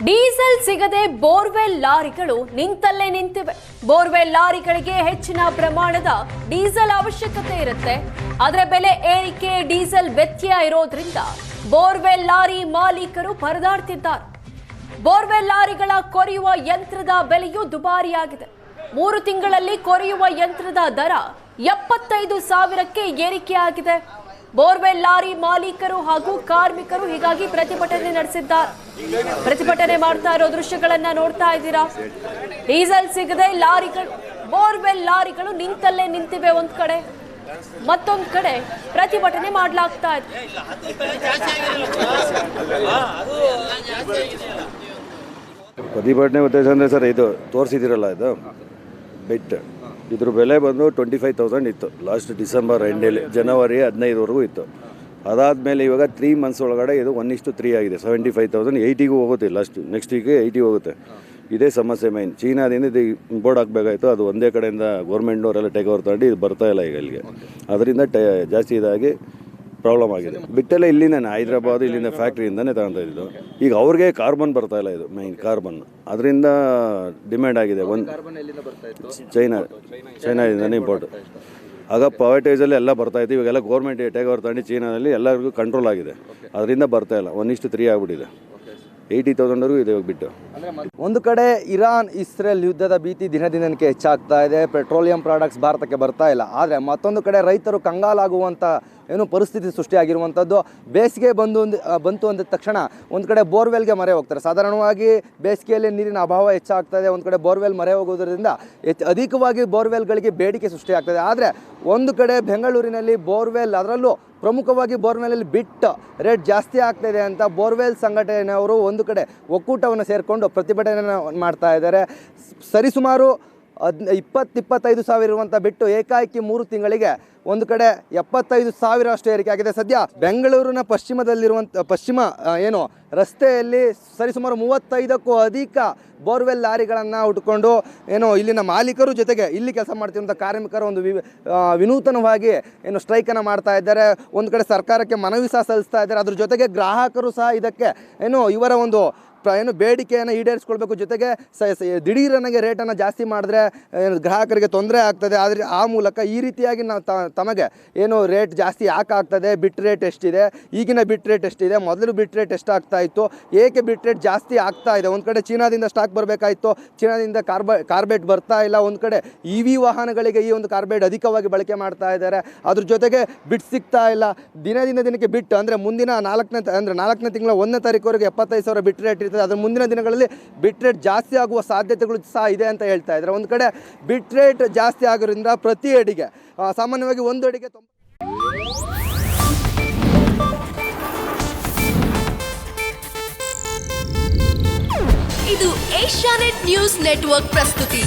Diesel ಸಿಗದೆ borewell ಲಾರಿಗಳು ನಿಂತಲ್ಲೇ ನಿಂತಿವೆ. ಬೋರ್ವೆಲ್ ಲಾರಿಗಳಿಗೆ ಹೆಚ್ಚಿನ ಪ್ರಮಾಣದ ಡೀಸೆಲ್ ಅವಶ್ಯಕತೆ ಇರುತ್ತೆ. ಆದರೆ ಬೆಲೆ ಏರಿಕೆ, ಡೀಸೆಲ್ ವ್ಯತ್ಯಯ ಇರೋದ್ರಿಂದ ಬೋರ್ವೆಲ್ ಲಾರಿ ಮಾಲೀಕರು ಪರದಾಡ್ತಿದ್ದಾರೆ. ಬೋರ್ವೆಲ್ ಲಾರಿಗಳ ಕೊರೆಯುವ ಯಂತ್ರದ ಬೆಲೆಯೂ ದುಬಾರಿಯಾಗಿದೆ. 3 ತಿಂಗಳಲ್ಲಿ ಕೊರೆಯುವ ಯಂತ್ರದ ದರ 75,000ಕ್ಕೆ ಏರಿಕೆಯಾಗಿದೆ. ಬೋರ್ವೆಲ್ ಲಾರಿ ಮಾಲೀಕರು ಹಾಗೂ ಕಾರ್ಮಿಕರು ಹೀಗಾಗಿ ಪ್ರತಿಭಟನೆ ನಡೆಸಿದ್ದಾರೆ. ಪ್ರತಿಭಟನೆ ಮಾಡ್ತಾ ಇರೋ ದೃಶ್ಯಗಳನ್ನ ನೋಡ್ತಾ ಇದ್ದೀರಾ. ಡೀಸೆಲ್ ಸಿಗದೆ ಬೋರ್ವೆಲ್ ಲಾರಿಗಳು ನಿಂತಲ್ಲೇ ನಿಂತಿವೆ. ಒಂದ್ ಕಡೆ, ಮತ್ತೊಂದ್ ಕಡೆ ಪ್ರತಿಭಟನೆ ಮಾಡ್ಲಾಗ್ತಾ ಇದೆ. ಪ್ರತಿಭಟನೆ ಉದ್ದೇಶ ಅಂದರೆ ಸರ್, ಇದು ತೋರಿಸಿದಿರಲ್ಲ, ಇದು ಬೆಟ್, ಇದ್ರ ಬೆಲೆ ಬಂದು 25,000 ಇತ್ತು ಲಾಸ್ಟ್ ಡಿಸೆಂಬರ್ ಎಂಡಲ್ಲಿ, ಜನವರಿ 15ವರೆಗೂ ಇತ್ತು. ಅದಾದಮೇಲೆ ಇವಾಗ 3 ಮಂತ್ಸ್ ಒಳಗಡೆ ಇದು 1:3 ಆಗಿದೆ. 75,000 80ಗೂ ಹೋಗುತ್ತೆ. ನೆಕ್ಸ್ಟ್ ವೀಕ್ಗೆ 80 ಹೋಗುತ್ತೆ. ಇದೇ ಸಮಸ್ಯೆ ಮೈನ್. ಚೀನಾದಿಂದ ಇದು ಇಂಪೋರ್ಟ್ ಆಗಬೇಕಾಯಿತು. ಅದು ಒಂದೇ ಕಡೆಯಿಂದ ಗೌರ್ಮೆಂಟ್ನವರೆಲ್ಲ ಟೇಕ್ ಓವರ್ ತಗೊಂಡು ಇದು ಬರ್ತಾ ಇಲ್ಲ ಈಗ ಇಲ್ಲಿಗೆ. ಅದರಿಂದ ಜಾಸ್ತಿ ಇದಾಗಿ ಪ್ರಾಬ್ಲಮ್ ಆಗಿದೆ. ಬಿಟ್ಟೆಲ್ಲ ಇಲ್ಲಿಂದಾನೆ, ಹೈದ್ರಾಬಾದ್ ಇಲ್ಲಿಂದ ಫ್ಯಾಕ್ಟ್ರಿಯಿಂದನೇ ತಗೊತಾ ಇದ್ದು. ಈಗ ಅವ್ರಿಗೆ ಕಾರ್ಬನ್ ಬರ್ತಾ ಇಲ್ಲ, ಇದು ಮೈನ್ ಕಾರ್ಬನ್. ಅದರಿಂದ ಡಿಮ್ಯಾಂಡ್ ಆಗಿದೆ. ಚೈನಾದಿಂದನೇ ಇಂಪೋರ್ಟ್. ಆಗ ಪವರ್ಟೇಜಲ್ಲಿ ಎಲ್ಲ ಬರ್ತಾಯಿತ್ತು. ಇವಾಗೆಲ್ಲ ಗೌರ್ಮೆಂಟ್ ಟೇಕ್ ಓವರ್ ತಗೊಂಡು ಚೀನಾದಲ್ಲಿ ಎಲ್ಲರಿಗೂ ಕಂಟ್ರೋಲ್ ಆಗಿದೆ. ಅದರಿಂದ ಬರ್ತಾ ಇಲ್ಲ. 1:3 ಆಗಿಬಿಟ್ಟಿದೆ. 80,000ವರೆಗೂ ಇದೆ ಬಿಟ್ಟು. ಒಂದು ಕಡೆ ಇರಾನ್ ಇಸ್ರೇಲ್ ಯುದ್ಧದ ಭೀತಿ ದಿನದಿನಕ್ಕೆ ಹೆಚ್ಚಾಗ್ತಾ ಇದೆ. ಪೆಟ್ರೋಲಿಯಂ ಪ್ರಾಡಕ್ಟ್ಸ್ ಭಾರತಕ್ಕೆ ಬರ್ತಾ ಇಲ್ಲ. ಆದರೆ ಮತ್ತೊಂದು ಕಡೆ ರೈತರು ಕಂಗಾಲಾಗುವಂಥ ಪರಿಸ್ಥಿತಿ ಸೃಷ್ಟಿಯಾಗಿರುವಂಥದ್ದು. ಬೇಸಿಗೆ ಬಂತು ಅಂದ ತಕ್ಷಣ ಒಂದು ಕಡೆ ಬೋರ್ವೆಲ್ಗೆ ಮೊರೆ ಹೋಗ್ತಾರೆ. ಸಾಧಾರಣವಾಗಿ ಬೇಸಿಗೆಯಲ್ಲಿ ನೀರಿನ ಅಭಾವ ಹೆಚ್ಚಾಗ್ತದೆ. ಒಂದು ಕಡೆ ಬೋರ್ವೆಲ್ ಮೊರೆ ಹೋಗೋದ್ರಿಂದ ಅಧಿಕವಾಗಿ ಬೋರ್ವೆಲ್ಗಳಿಗೆ ಬೇಡಿಕೆ ಸೃಷ್ಟಿಯಾಗ್ತದೆ. ಆದರೆ ಒಂದು ಕಡೆ ಬೆಂಗಳೂರಿನಲ್ಲಿ ಬೋರ್ವೆಲ್, ಅದರಲ್ಲೂ ಪ್ರಮುಖವಾಗಿ ಬೋರ್ವೆಲಲ್ಲಿ ಬಿಟ್ ರೇಟ್ ಜಾಸ್ತಿ ಆಗ್ತಾಯಿದೆ ಅಂತ ಬೋರ್ವೆಲ್ ಸಂಘಟನೆಯವರು ಒಂದು ಕಡೆ ಒಕ್ಕೂಟವನ್ನು ಸೇರಿಕೊಂಡು ಪ್ರತಿಭಟನೆ ಮಾಡ್ತಾ ಇದ್ದಾರೆ. ಸರಿಸುಮಾರು 20-25 ಸಾವಿರ ಇರುವಂಥ ಬಿಟ್ಟು ಏಕಾಏಕಿ 3 ತಿಂಗಳಿಗೆ ಒಂದು ಕಡೆ 75,000 ಅಷ್ಟು ಏರಿಕೆ ಆಗಿದೆ. ಸದ್ಯ ಬೆಂಗಳೂರಿನ ಪಶ್ಚಿಮ ರಸ್ತೆಯಲ್ಲಿ ಸರಿಸುಮಾರು 35ಕ್ಕೂ ಅಧಿಕ ಬೋರ್ವೆಲ್ ಲಾರಿಗಳನ್ನು ಹುಡ್ಕೊಂಡು ಇಲ್ಲಿನ ಮಾಲೀಕರು ಜೊತೆಗೆ ಇಲ್ಲಿ ಕೆಲಸ ಮಾಡ್ತಿರುವಂಥ ಕಾರ್ಮಿಕರು ಒಂದು ವಿನೂತನವಾಗಿ ಸ್ಟ್ರೈಕನ್ನು ಮಾಡ್ತಾ ಇದ್ದಾರೆ. ಒಂದು ಕಡೆ ಸರ್ಕಾರಕ್ಕೆ ಮನವಿ ಸಹ ಸಲ್ಲಿಸ್ತಾ ಇದ್ದಾರೆ. ಅದ್ರ ಜೊತೆಗೆ ಗ್ರಾಹಕರು ಸಹ ಇದಕ್ಕೆ ಇವರ ಒಂದು ಬೇಡಿಕೆಯನ್ನು ಈಡೇರಿಸ್ಕೊಳ್ಬೇಕು. ಜೊತೆಗೆ ದಿಢೀರನಾಗೆ ರೇಟನ್ನು ಜಾಸ್ತಿ ಮಾಡಿದ್ರೆ ಗ್ರಾಹಕರಿಗೆ ತೊಂದರೆ ಆಗ್ತದೆ. ಆದರೆ ಆ ಮೂಲಕ ಈ ರೀತಿಯಾಗಿ ನಾವು ತಮಗೆ ರೇಟ್ ಜಾಸ್ತಿ ಯಾಕೆ ಆಗ್ತದೆ, ಬಿಟ್ ರೇಟ್ ಎಷ್ಟಿದೆ, ಈಗಿನ ಬಿಟ್ ರೇಟ್ ಎಷ್ಟಿದೆ, ಮೊದಲು ಬಿಟ್ ರೇಟ್ ಎಷ್ಟಾಗ್ತಾ ಇತ್ತು, ಏಕೆ ಬಿಟ್ ರೇಟ್ ಜಾಸ್ತಿ ಆಗ್ತಾ ಇದೆ. ಒಂದು ಕಡೆ ಚೀನಾದಿಂದ ಸ್ಟಾಕ್ ಬರಬೇಕಾಯಿತು, ಚೀನಾದಿಂದ ಕಾರ್ಬೈಡ್ ಬರ್ತಾ ಇಲ್ಲ. ಒಂದು ಕಡೆ EV ವಾಹನಗಳಿಗೆ ಈ ಒಂದು ಕಾರ್ಬೈಡ್ ಅಧಿಕವಾಗಿ ಬಳಕೆ ಮಾಡ್ತಾ ಇದ್ದಾರೆ. ಅದ್ರ ಜೊತೆಗೆ ಬಿಟ್ ಸಿಗ್ತಾ ಇಲ್ಲ. ದಿನಕ್ಕೆ ಬಿಟ್ ಅಂದರೆ ಮುಂದಿನ 4ನೇ ತಿಂಗಳ 1ನೇ ತಾರೀಕುವರೆಗೆ 75,000 ಬಿಟ್ ರೇಟ್. ಅದರ ಮುಂದಿನ ದಿನಗಳಲ್ಲಿ ಬಿಟ್ ರೇಟ್ ಜಾಸ್ತಿ ಆಗುವ ಸಾಧ್ಯತೆಗಳು ಸಹ ಇದೆ ಅಂತ ಹೇಳ್ತಾ ಇದ್ದಾರೆ. ಒಂದು ಕಡೆ ಬಿಟ್ ರೇಟ್ ಜಾಸ್ತಿ ಆಗೋದ್ರಿಂದ ಪ್ರತಿ ಅಡಿಗೆ ಸಾಮಾನ್ಯವಾಗಿ 1 ಅಡಿಗೆ ಇದು ಏಷ್ಯಾನೆಟ್ ನ್ಯೂಸ್ ನೆಟ್ವರ್ಕ್ ಪ್ರಸ್ತುತಿ.